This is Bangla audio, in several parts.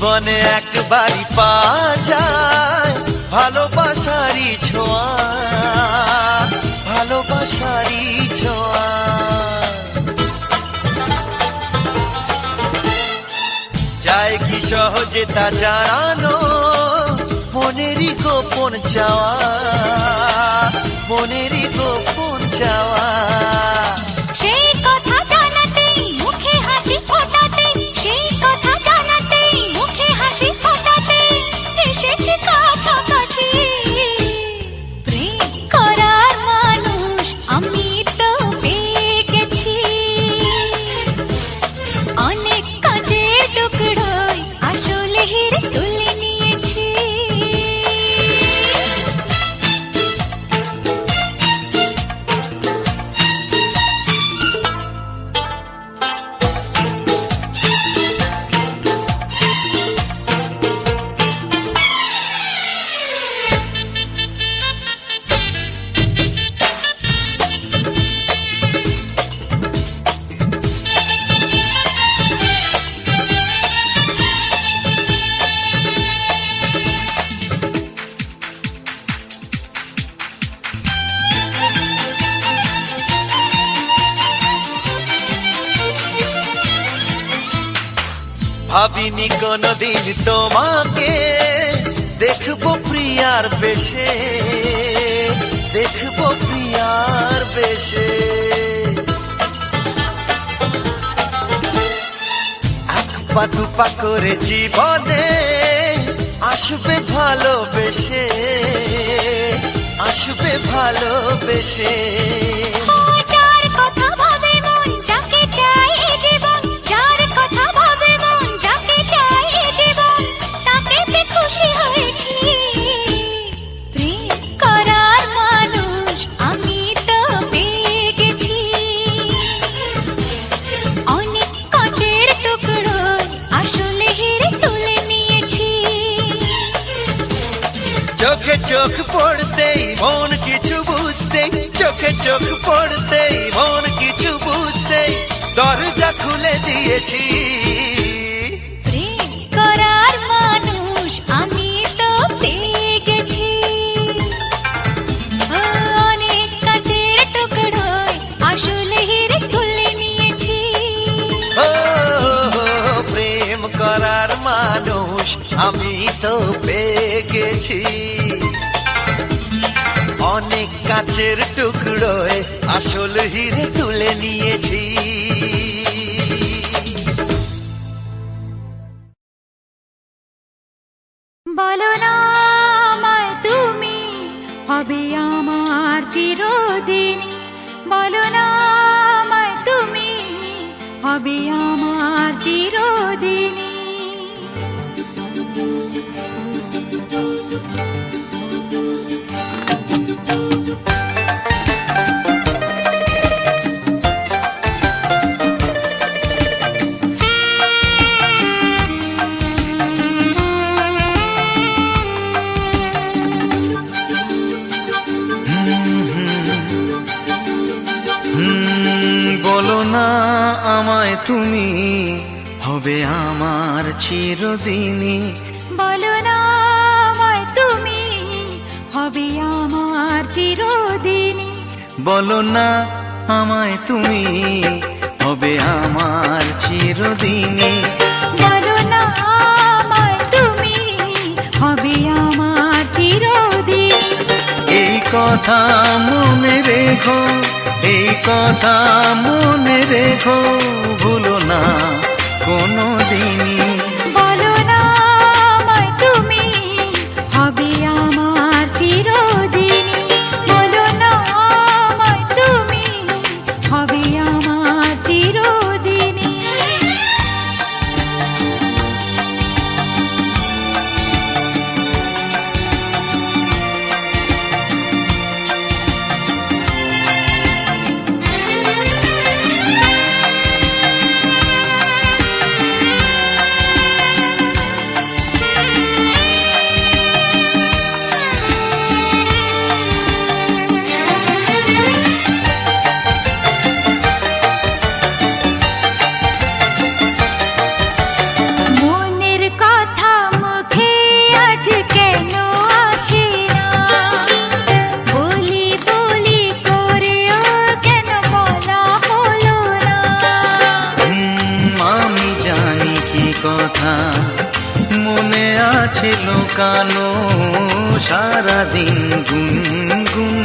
জীবনে একবারই পাওয়া যায় ভালোবাসারই ছোঁয়া, ভালোবাসারই ছোঁয়া। যায় কি সহজে তা জানানো, মনেরই গোপন চাওয়া, মনেরই গোপন চাওয়া। সেই কথা জানাতেই মুখে হাসি ফোটাতে, সেই কথা জানাতেই মুখে হাসি ফোটাতে এসেছি কাছাকাছি। প্রেম করার মানুষ আমি তো পেয়ে গেছি, অনেক কাজের টুকরোয় আসলে হিরে তুলে নিয়েছি। ভাবিনি কোনদিন তোমাকে দেখবো প্রিয়ার বেশে, দেখবো প্রিয়ার বেশে। এক পা দুপা করে জীবনে আসবে ভালোবেসে, আসবে ভালোবেসে। যার কথা ভাবে মন যাকে চায় এ জীবন, যার কথা ভাবে মন যাকে চায় এ জীবন, তাকে পেয়ে খুশি হয়েছি। প্রেম করার মানুষ আমি তো পেয়ে গেছি, অনেক কাচের টুকরোয় আসলে হিরে তুলে নিয়েছি। চোখে চোখ পড়তেই মন কিছু বুঝতেই, চোখে চোখ পড়তেই মন কিছু বুঝতেই দরজা খুলে দিয়েছি। প্রেম করার মানুষ আমি তো পেয়ে গেছি, অনেক কাচের টুকরোয় আসলে হিরে তুলে নিয়েছি। ও প্রেম করার মানুষ আমি তো পেয়ে গেছি, অনেক কাচের টুকরোয় আসল হিরে তুলে নিয়েছি। বলো না আমায় তুমি হবে আমার চিরদিনই, বলো না আমায় তুমি হবে আমার চিরদিনই। বলো না আমায় তুমি হবে আমার চিরদিনই, বলো না আমায় তুমি হবে আমার চিরদিনই। বলো না আমায় তুমি হবে আমার চিরদিনই। বলো না আমায় তুমি হবে আমার চিরদিনই। এই কথা মনে রেখো, এই কথা মনে রেখো, ভুলো না কোনো দিনই। বলো না আমায় তুমি হবে আমার চিরদিনই, বলো না আমায় তুমি হবে আমার চিরদিনই। লুকানো সারাদিন গুনগুন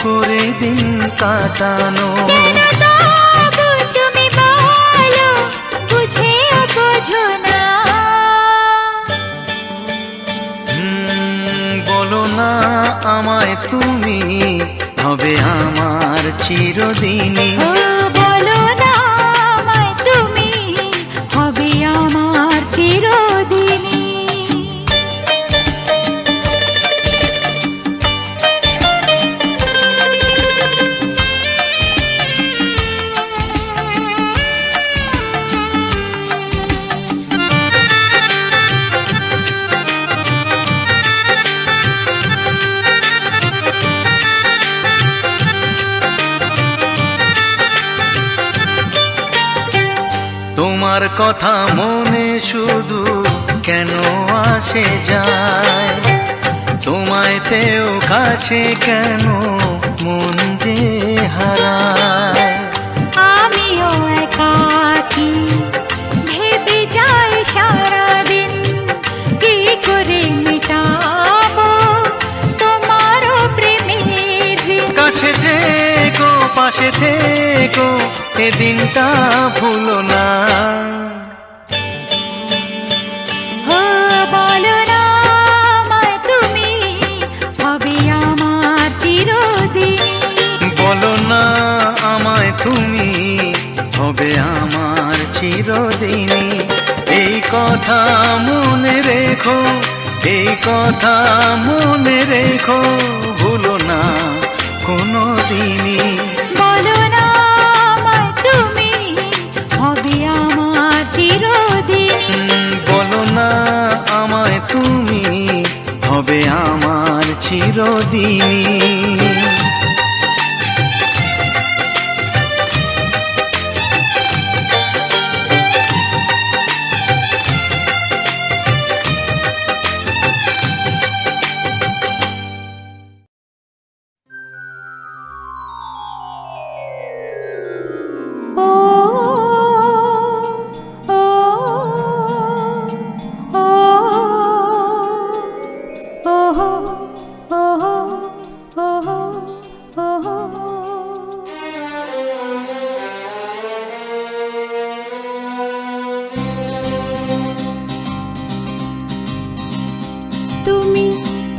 করে দিন কাটানো। কেন তবু তুমি বলো বুঝেও বোঝো না। বলো না আমায় তুমি হবে আমার চিরদিনই। ও বলো না আমায় তুমি হবে আমার চিরদিনই। তোমার কথা মনে শুধু কেন আসে যায়, তোমায় পেয়েও কাছে কেন মন যে হারায়। আমিও একাকী ভেবে যাই সারাদিন কি করে মেটাবো তোমারও প্রেমের ঋণ। কাছে থেকো পাশে থেকো এ দিনটা ভুলো না। ও বলো না আমায় তুমি হবে আমার চিরদিন। বলো না আমায় তুমি হবে আমার চিরদিনই। এই কথা মনে রেখো, এই কথা মনে রেখো, ভুলো না কোনো দিনই। বলো না আমায় তুমি হবে আমার চিরদিন। বলো না আমায় তুমি হবে আমার চিরদিনই। ও ও ও ও ও ও তুমি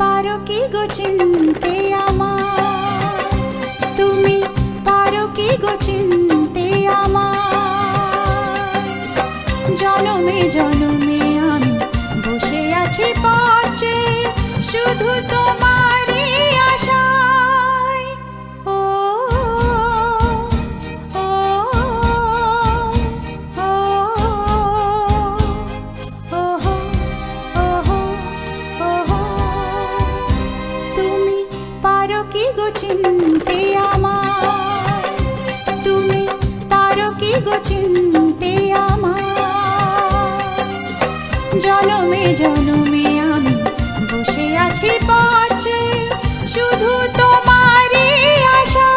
পারো কি গো চিনতে আমার, তুমি পারো কি গো চিনতে আমার। জনমে জনমে আমি বসে আছি পথে শুধু তোমারই আশায়। ও ও ও ও তুমি পারো কি গো চিনতে আমার, তুমি পারো কি গো চিনতে আমার। জনমে জনমে আমি বসে আছি পথে শুধু তোমারই আশায়।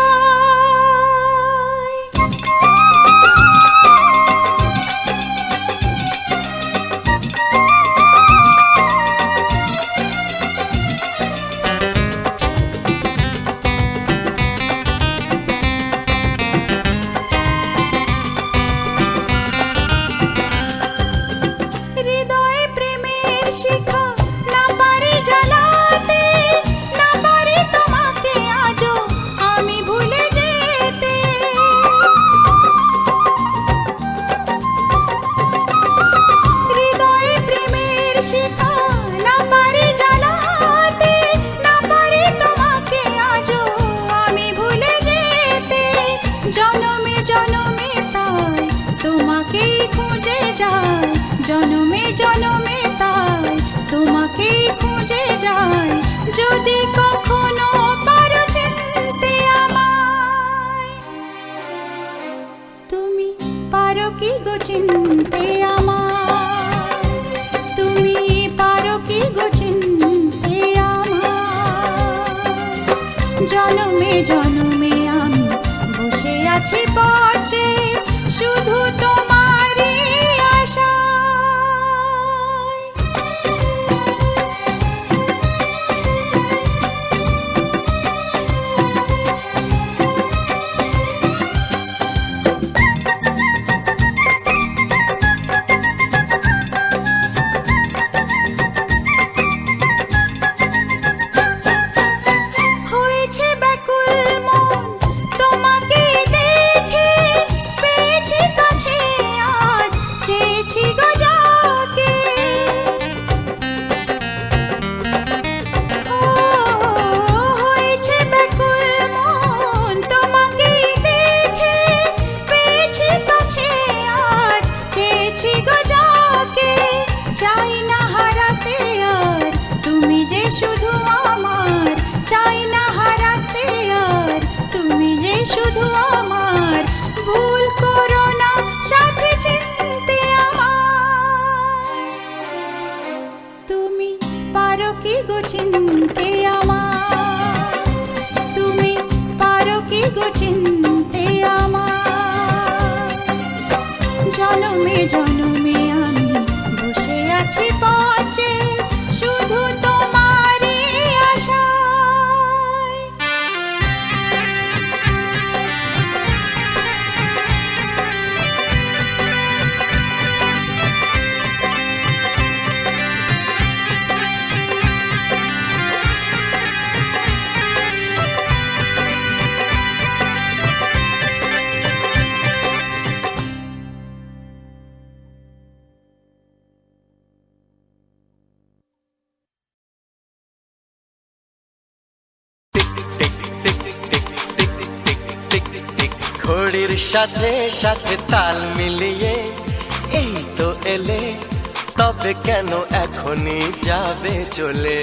হৃদয়ে প্রেমের শিখা না পারি জ্বালাতে, না পারি তোমাকে আজও আমি ভুলে যেতে। হৃদয়ে প্রেমের শিখা না পারি জ্বালাতে, না পারি তোমাকে আজও আমি ভুলে যেতে। জনমে জনমে তাই তোমাকেই খুঁজে যাই, জনমে জনমে তাই তোমাকেই খুঁজে যাই। যদি কখনো পারো চিনতে আমায়, তুমি পারো কি গো চিনতে আমায়, তুমি পারো কি গো চিনতে আমায়। জনমে জনমে আমি বসে আছি পথে শুধু তোমারই আশায়। শুধু আমার, ভুল করো না সাথে চিনতে আমার। তুমি পারো কি গো চিনতে আমার, তুমি পারো কি গো চিনতে আমার। জনমে জনমে আমি বসে আছি পথে শুধু তোমারই আশায়। ঘড়ির সাথে সাথে তাল মিলিয়ে এই তো এলে, তবে কেন এখনই যাবে চলে?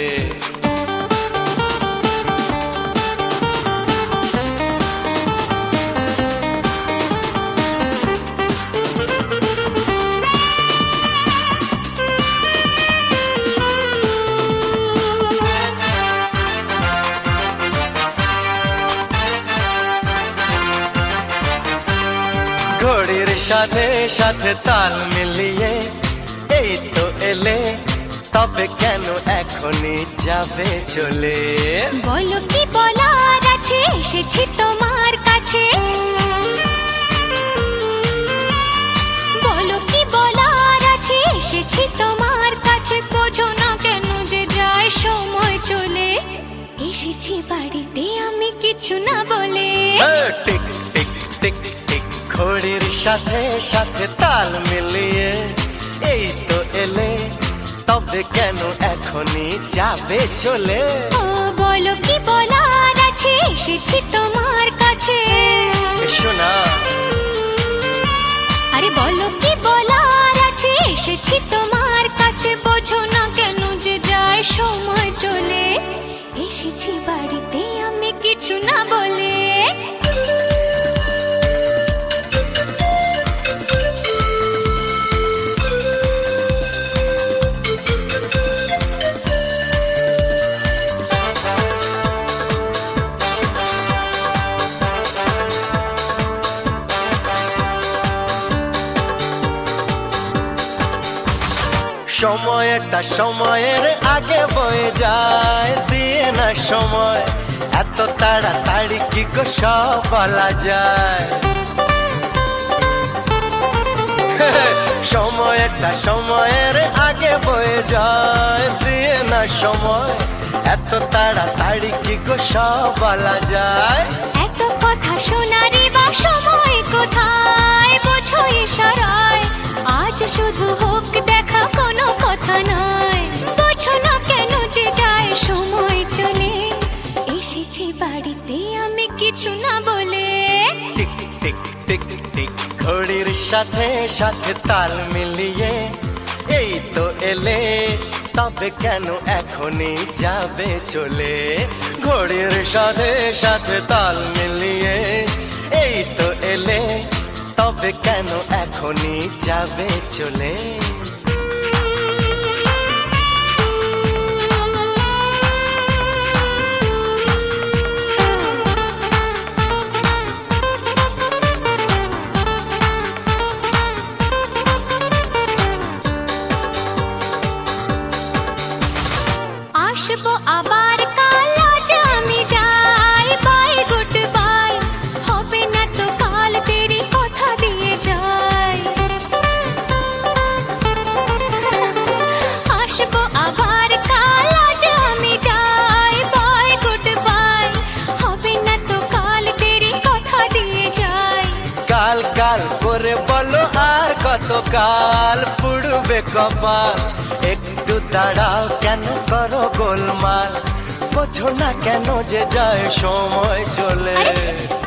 ঘড়ির সাথে সাথে তাল মিলিয়ে এই তো এলে, তবে কেন এখনই যাবে চলে? বলো কি বলার আছে, এসেছি তোমার কাছে। বলো কি বলার আছে, এসেছি তোমার কাছে। বোঝো না কেন যে যায় সময় চলে? এসেছি বাড়িতে আমি কিছু না বলে। টিক টিক টিক টিক ঘড়ির সাথে সাথে তাল মিলিয়ে এই তো এলে, তবে কেন এখনই যাবে চলে? ও বলো কি বলার আছে, এসেছি তোমার কাছে। শোনা, আরে বলো কি বলার আছে, এসেছি তোমার কাছে। বোঝো না কেন যে যায় সময় চলে? এসেছি বাড়িতে আমি কিছু না বলে। সময়টা সময়ের আগে বয়ে যায়, দিয়ে না সময় এত তাড়াতাড়ি কি গো সব বলা যায়? সময়টা সময়ের আগে বয়ে যায়, দিয়ে না সময় এত তাড়াতাড়ি কি গো সব বলা যায়? এত কথা শোনারই বা সময় কোথায়? বোঝো ইশারায় আজ শুধু হোক দেখা, কোনো কথা নয়। বোঝো না কেন যে যায় সময় চলে? এসেছি বাড়িতে আমি কিছু না বলে। টিক টিক টিক টিক ঘড়ির সাথে সাথে তাল মিলিয়ে এই তো এলে, তবে কেন এখনই যাবে চলে? ঘড়ির সাথে সাথে তাল মিলিয়ে এই তো এলে, তবে কেন এখনই যাবে চলে? আসবো আবার কাল, আজ আমি যাই। বাই গুড বাই, হবে না তো কাল, তেরি কথা দিয়ে যাই। আসবো আবার কাল, আজ আমি যাই। বাই গুড বাই, হবে না তো কাল, তেরি কথা দিয়ে যাই। কাল কাল করে বলো আর কত কাল পুড়বে কপাল? একটু দাঁড়াও, কেন করো গোলমাল? বোঝো না কেন যে যায় সময় চলে? আরে,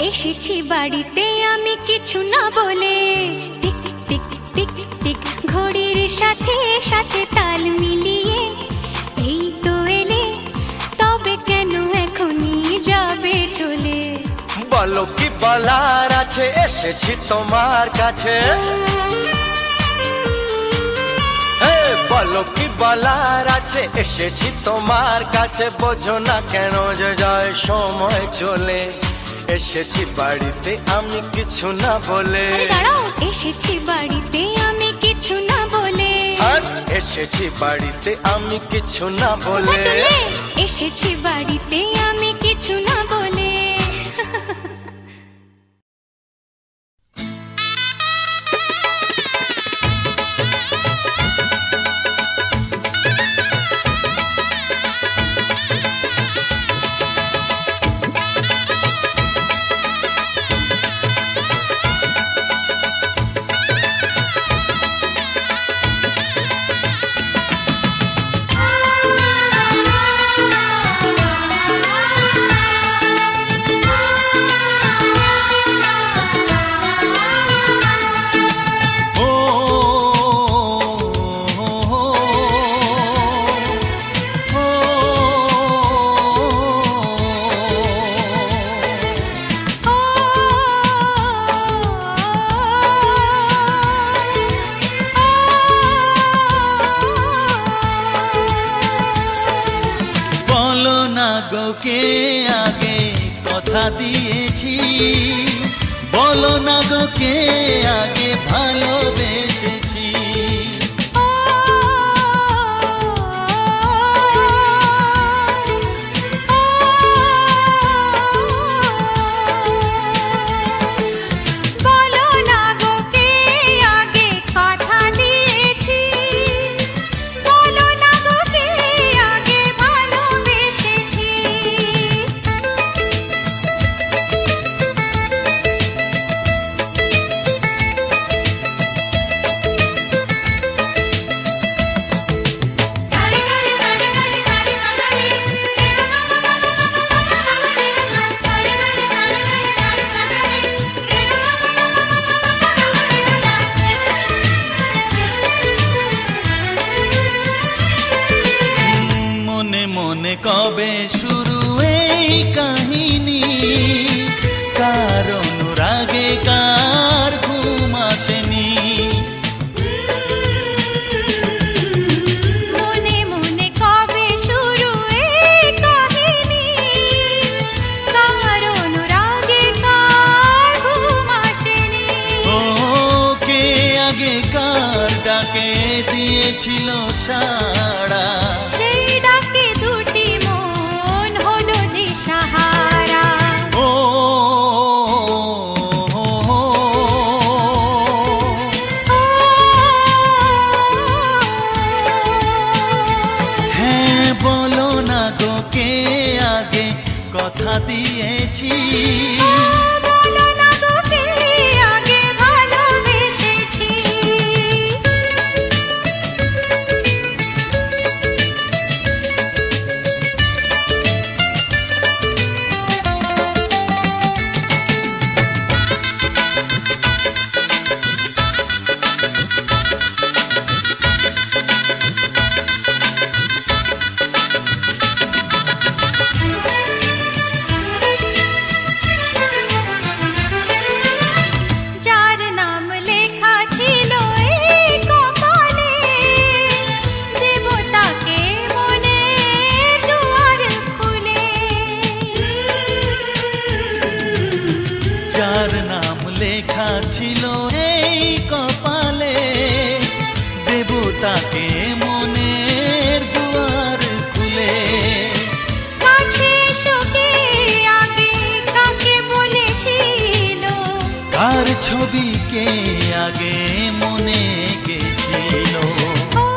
এসেছি বাড়িতে আমি কিছু না বলে। টিক টিক টিক টিক ঘড়ির সাথে সাথে তাল মিলিয়ে এই তো এলে, তবে কেন এখনই যাবে চলে? বলো বলো কি বলার আছে, এসেছি তোমার কাছে। বলো কি বলার আছে, এসেছি তোমার কাছে। বোঝো না কেন যে যায় সময় চলে, এসেছি বাড়িতে আমি কিছু না বলে। দাঁড়াও, এসেছি বাড়িতে আমি কিছু না বলে। এসেছি বাড়িতে আমি কিছু না বলে। এসেছি বাড়িতে আমি কিছু না বলে। কে আগে কথা দিয়েছি, বলো না গো কে আগে ভালোবেসেছি। বলো না গো কে আগে কথা দিয়েছি, বলো না গো কে আগে ভালোবেসেছি। মনে মনে কবে শুরু এই কাহিনী, কার অনুরাগে কার ঘুম আসেনি। মনে মনে কবে শুরু এই কাহিনী, কার অনুরাগে কার ঘুম আসেনি। ও কে আগে কার ডাকে দিয়েছিল সাড়া, সেই ডাকে দুটি মন হলো দিশাহারা। ও হ্যাঁ বলো না গো কে আগে কথা দিয়েছি, বলো না গো কে আগে ভালোবেসেছি। যার নাম লেখা ছিল এই কপালে, দেবতাকে মনে দুয়ার খুলে। যার নাম লেখা ছিল এই কপালে, দেবতাকে মনের দুয়ার খুলে। কাছে এসো কে আগে কাকে বলেছিল, কার ছবিকে আগে মনে গেছিল। ও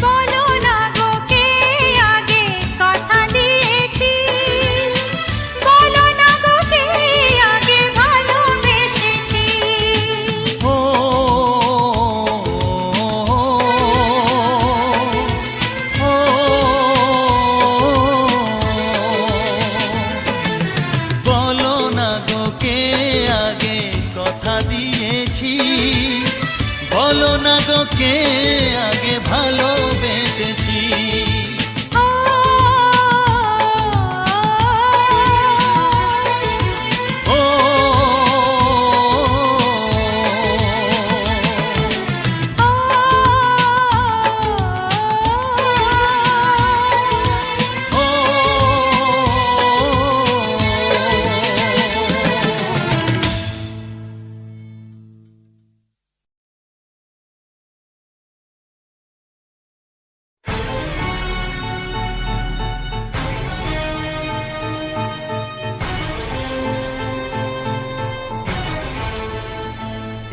বলো না গো কে আগে কথা দিয়েছি, বলো না গো কে আগে ভালোবেসেছি। ও ও আগে ভালোবেসেছি। ও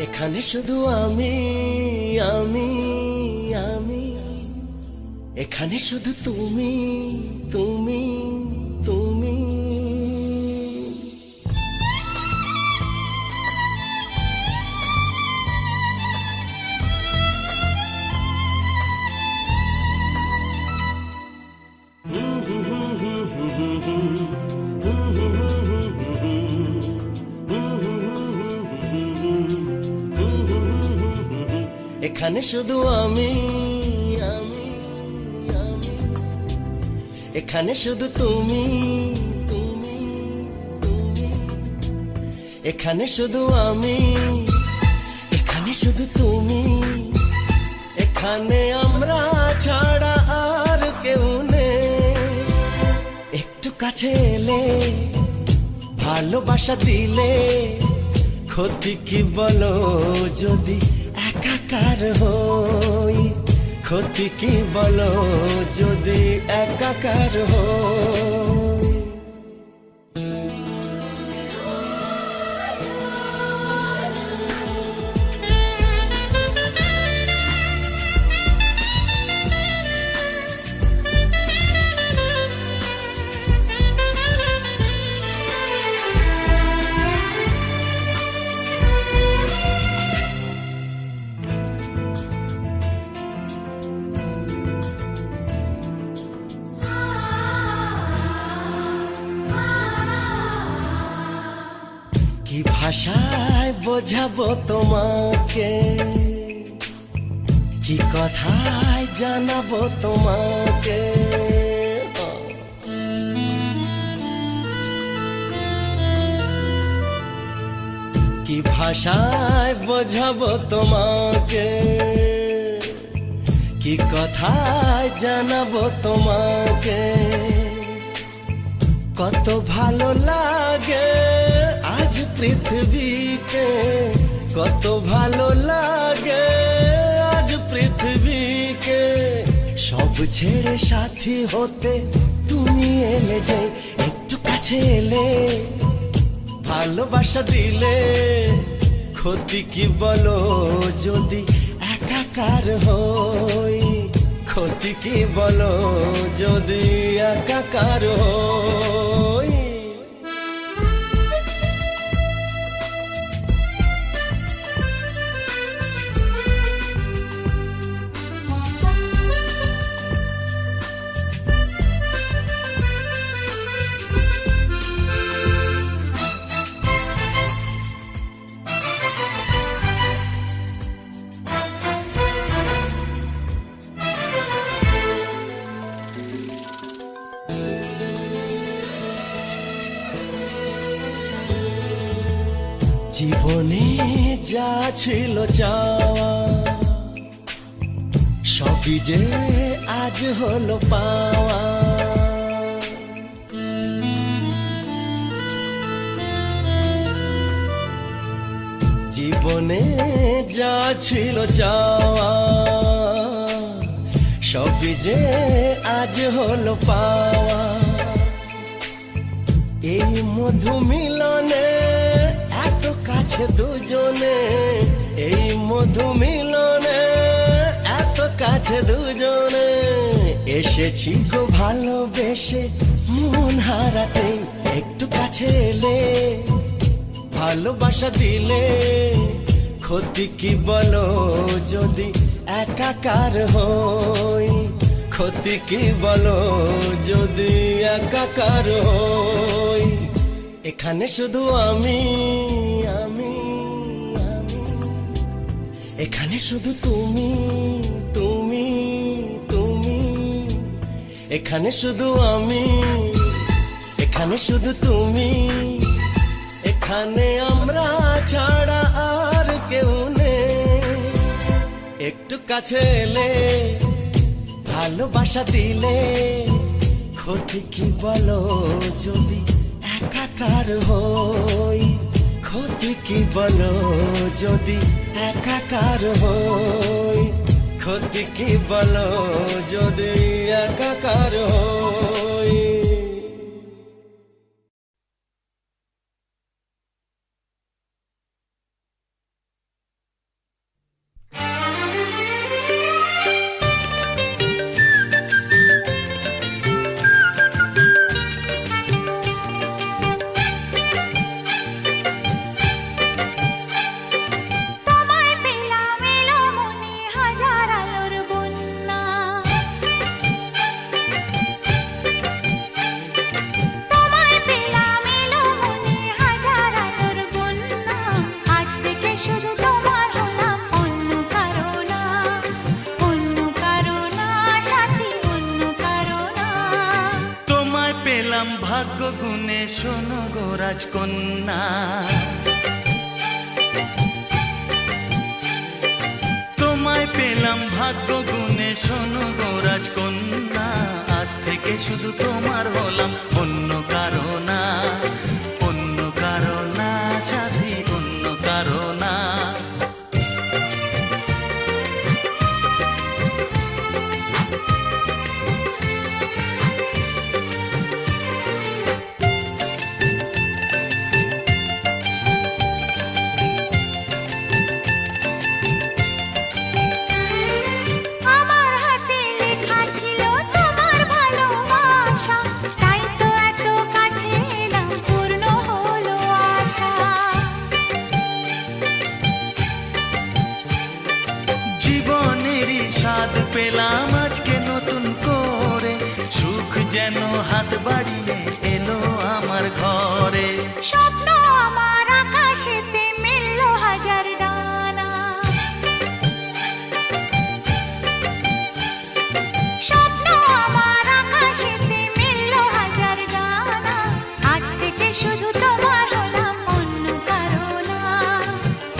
এখানে শুধু আমি আমি আমি, এখানে শুধু তুমি তুমি তুমি। এখানে শুধু আমি আমি আমি, এখানে শুধু তুমি তুমি তুমি। এখানে শুধু আমি, এখানে শুধু তুমি। এখানে আমরা ছাড়া আর কেউ নেই। একটু কাছে এলে, ভালোবাসা দিলে, ক্ষতি কি বলো যদি একাকার হই। ক্ষতি কি বলো যদি একাকার হই। কি ভাষায় বোঝাবো তোমাকে, কি কথায় জানাবো তোমাকে। কি ভাষায় বোঝাবো তোমাকে, কি কথায় জানাবো তোমাকে। কত ভালো লাগে আজ পৃথিবীকে, কত ভালো লাগে আজ পৃথিবীকে। সব ছেড়ে সাথী হতে তুমি এলে যে, একটু কাছে এলে, ভালোবাসা দিলে। ক্ষতি কি বলো যদি একাকার হই। ক্ষতি কি বলো যদি একাকার হই। জীবনে যা ছিল চাওয়া, সবই যে আজ হলো পাওয়া। জীবনে যা ছিল চাওয়া, সবই যে আজ হলো পাওয়া। এই মধু মিলনে এত কাছে দুজনে, এই মধু মিলনে এত কাছে দুজনে। এসেছি গো ভালোবেসে মন হারাতে, একটু কাছে এলে, ভালোবাসা দিলে। ক্ষতি কি বলো যদি একাকার হই। ক্ষতি কি বলো যদি একাকার হই। এখানে শুধু আমি আমি আমি, এখানে শুধু তুমি এখানে শুধু আমি, এখানে শুধু তুমি, এখানে আমরা ছাড়া আর কেউ নেই। একটু কাছে এলে, ভালোবাসা দিলে, ক্ষতি কি বলো যদি একাকার হই? ক্ষতি কি বলো যদি একাকার হই? ক্ষতি কি বলো যদি একাকার হই? তোমায় পেলাম এলো মনে হাজার আলোর বন্যা। তোমায় পেলাম এলো মনে হাজার আলোর বন্যা। আজ থেকে শুধু তোমার হলাম, অন্য কারো না, অন্য কারো না সাথী, অন্য কারো না। তোমায় পেলাম ভাগ্য গুণে, শোনো গো রাজকন্যা। তোমায় পেলাম ভাগ্য গুণে, শোনো গো রাজকন্যা। আজ থেকে শুধু তোমার হলাম, অন্য কারো না, অন্য কারো না সাথী, অন্য কারো না। আমার হাতে লেখা ছিল তোমার ভালোবাসা, তাই তো এত কাছে এলাম, পূর্ণ হলো আশা। জীবনেরই স্বাদ পেলাম আজকে নতুন করে, সুখ যেন হাত বাড়িয়ে এলো আমার ঘরে। স্বপ্ন আমার আকাশেতে মিলল হাজার ডানা। স্বপ্ন আমার আকাশেতে মিলল হাজার ডানা। আজ থেকে শুধু তোমার হলাম, অন্য কারো না,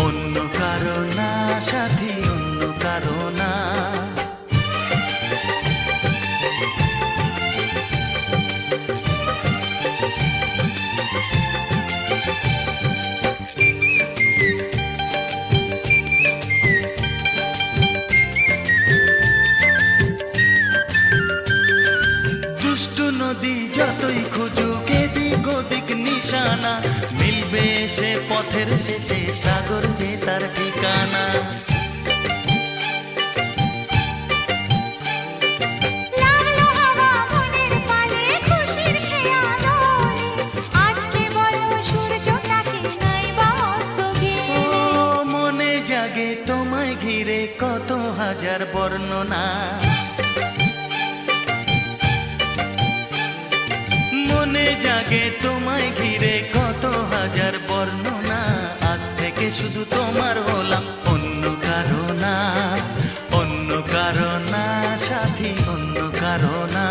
অন্য কারো না সাথী, অন্য কারো না। দুষ্টু নদী যতই খুঁজুক এদিক ওদিক নিশানা, মিলবে সে পথের শেষে সাগর যে তার ঠিকানা। লাগলো হাওয়া মনের পালে খুশির খেয়া দোলে। আজকে বলো সূর্যটাকে নাই বা অস্ত ও গেলে। মনে জাগে তোমায় ঘিরে কত হাজার বর্ণনা। মনে জাগে তোমায় ঘিরে কত হাজার বর্ণনা। আজ থেকে শুধু তোমার হলাম, অন্য কারো না, অন্য কারো না সাথী, অন্য কারো না।